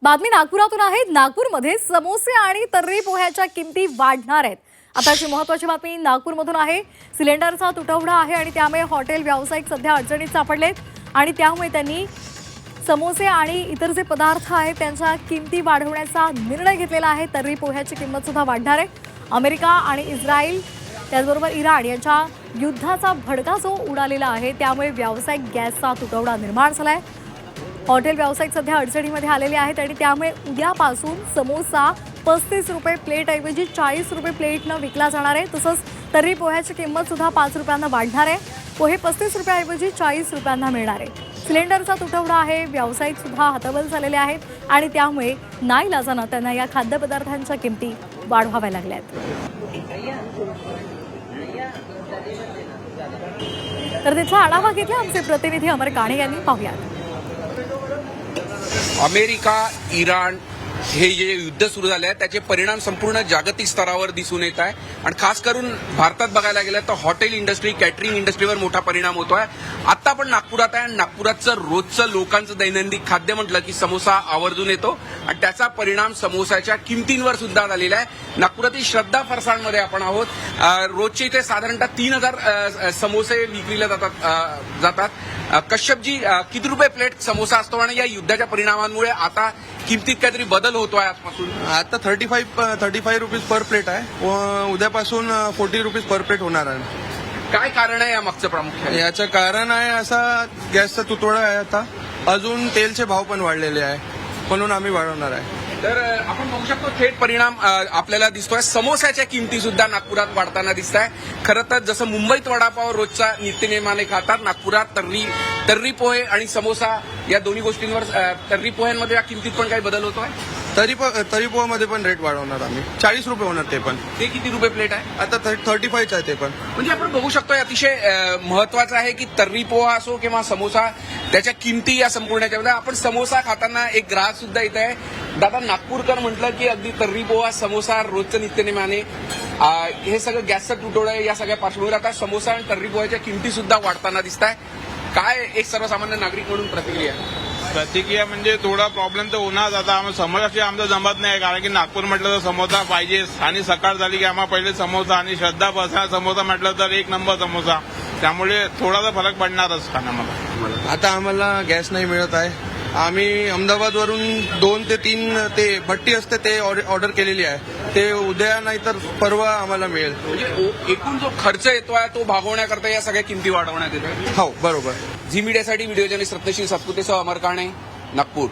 बातमी नागपुरातून आहे। नागपूरमध्ये समोसे आणि तर्री पोह्याच्या किमती वाढणार आहेत। आताची महत्त्वाची बातमी नागपूरमधून आहे। सिलेंडरचा तुटवडा आहे आणि त्यामुळे हॉटेल व्यावसायिक सध्या अडचणीत सापडलेत आणि त्यामुळे त्यांनी समोसे आणि इतर जे पदार्थ आहेत त्यांच्या किमती वाढवण्याचा निर्णय घेतलेला आहे। तर्री पोह्याची किंमत सुद्धा वाढणार आहे। अमेरिका आणि इस्रायल त्याचबरोबर इराण यांच्या युद्धाचा भडका जो उडालेला आहे त्यामुळे व्यावसायिक गॅसचा तुटवडा निर्माण झाला आहे। हॉटेल व्यावसायिक सध्या अडचणीमध्ये आलेले आहेत आणि त्यामुळे उद्यापासून समोसा 35 रुपये प्लेट ऐवजी 40 रुपये प्लेटनं विकला जाणार आहे। तसंच तर्री पोह्याची किंमत सुद्धा 5 रुपयांना वाढणार आहे। पोहे 35 रुपयाऐवजी 40 रुपयांना मिळणार आहे। सिलेंडरचा तुटवडा आहे, व्यावसायिक सुद्धा हतबल झालेले आहेत आणि त्यामुळे नाईलाजानं त्यांना या खाद्यपदार्थांच्या किमती वाढवाव्या लागल्या आहेत। तर त्याचा आढावा घेतला आमचे प्रतिनिधी अमर काणे यांनी। पाहूयात। अमेरिका इराण हे जे युद्ध सुरू झाले आहे त्याचे परिणाम संपूर्ण जागतिक स्तरावर दिसून येत आहे आणि खास करून भारतात बघायला गेलं तर हॉटेल इंडस्ट्री कॅटरिंग इंडस्ट्रीवर मोठा परिणाम होतोय। आता आपण नागपुरात आहे आणि नागपुरातचं रोजचं लोकांचं दैनंदिन खाद्य म्हटलं की समोसा आवर्जून येतो आणि त्याचा परिणाम समोसाच्या किमतींवर सुद्धा झालेला आहे। नागपुरातील श्रद्धा फरसाणमध्ये आपण आहोत। रोजचे इथे साधारणतः 3000 समोसे विक्रीला जातात। कश्यपजी, किती रुपये प्लेट समोसा असतो आणि या युद्धाच्या परिणामांमुळे आता किमतीत काहीतरी बदल होतोय आजपासून? आता 35 रुपीज पर प्लेट आहे व उद्यापासून 40 रुपीज पर प्लेट होणार आहे। काय कारण आहे या मागचं प्रामुख्याने? याचं कारण आहे असा गॅसचा तुटवडा आहे। आता अजून तेलचे भाव पण वाढलेले आहे म्हणून आम्ही वाढवणार आहे। तर आपण बघू शकतो थेट परिणाम आपल्याला दिसतोय। समोस्याच्या किमती सुद्धा नागपुरात वाढताना दिसत आहे। खरं तर जसं मुंबईत वडापाव रोजचा नित्यनेमाने खातात, नागपुरात तर्री पोहे आणि समोसा या दोन्ही गोष्टींवर तर्री पोह्यांमध्ये या किमतीत पण काही बदल होतोय? तरी पोहामध्ये पण रेट वाढवणार आम्ही। 40 रुपये होणार ते पण। ते किती रुपये प्लेट आहे? आता 35 आहे ते पण। म्हणजे आपण बघू शकतो अतिशय महत्वाचं आहे की तर्री पोहा असो किंवा समोसा त्याच्या किमती या संपूर्ण याच्यामध्ये। आपण समोसा खाताना एक ग्राहक सुद्धा इथे आहे। दादा, नागपूरकर म्हटलं की अगदी तर्री पोहा समोसा रोजचं नित्यनेमाने हे सगळं गॅसचा तुटवडा आहे। या सगळ्या पार्श्वभूमीवर आता समोसा आणि तर्री पोह्याच्या किमती सुद्धा वाढताना दिसत आहे। काय एक सर्वसामान्य नागरिक म्हणून प्रतिक्रिया म्हणजे थोडा प्रॉब्लेम तर होणार। आता आम्हाला समोसाशी आमचं जमत नाही, कारण की नागपूर म्हटलं तर समोसा पाहिजे आणि सकाळ झाली की आम्हाला पहिले समोसा आणि श्रद्धा फरसाण समोसा म्हटलं तर एक नंबर समोसा, त्यामुळे थोडासा फरक पडणारच खाण्यामध्ये। आता आम्हाला गॅस नाही मिळत आहे। आम्ही अहमदाबादवरून 2 ते 3 ते भट्टी असते ते ऑर्डर केलेली आहे। ते उद्या नाही तर परवा आम्हाला मिळेल। म्हणजे एकूण जो खर्च येतोय तो भागवण्याकरता या सगळ्या किमती वाढवण्यात येतोय। हो, बरोबर। झी मीडियासाठी व्हिडिओ जर्नलिस्ट रत्नशील सातपुतेसह अमर काणे, नागपूर।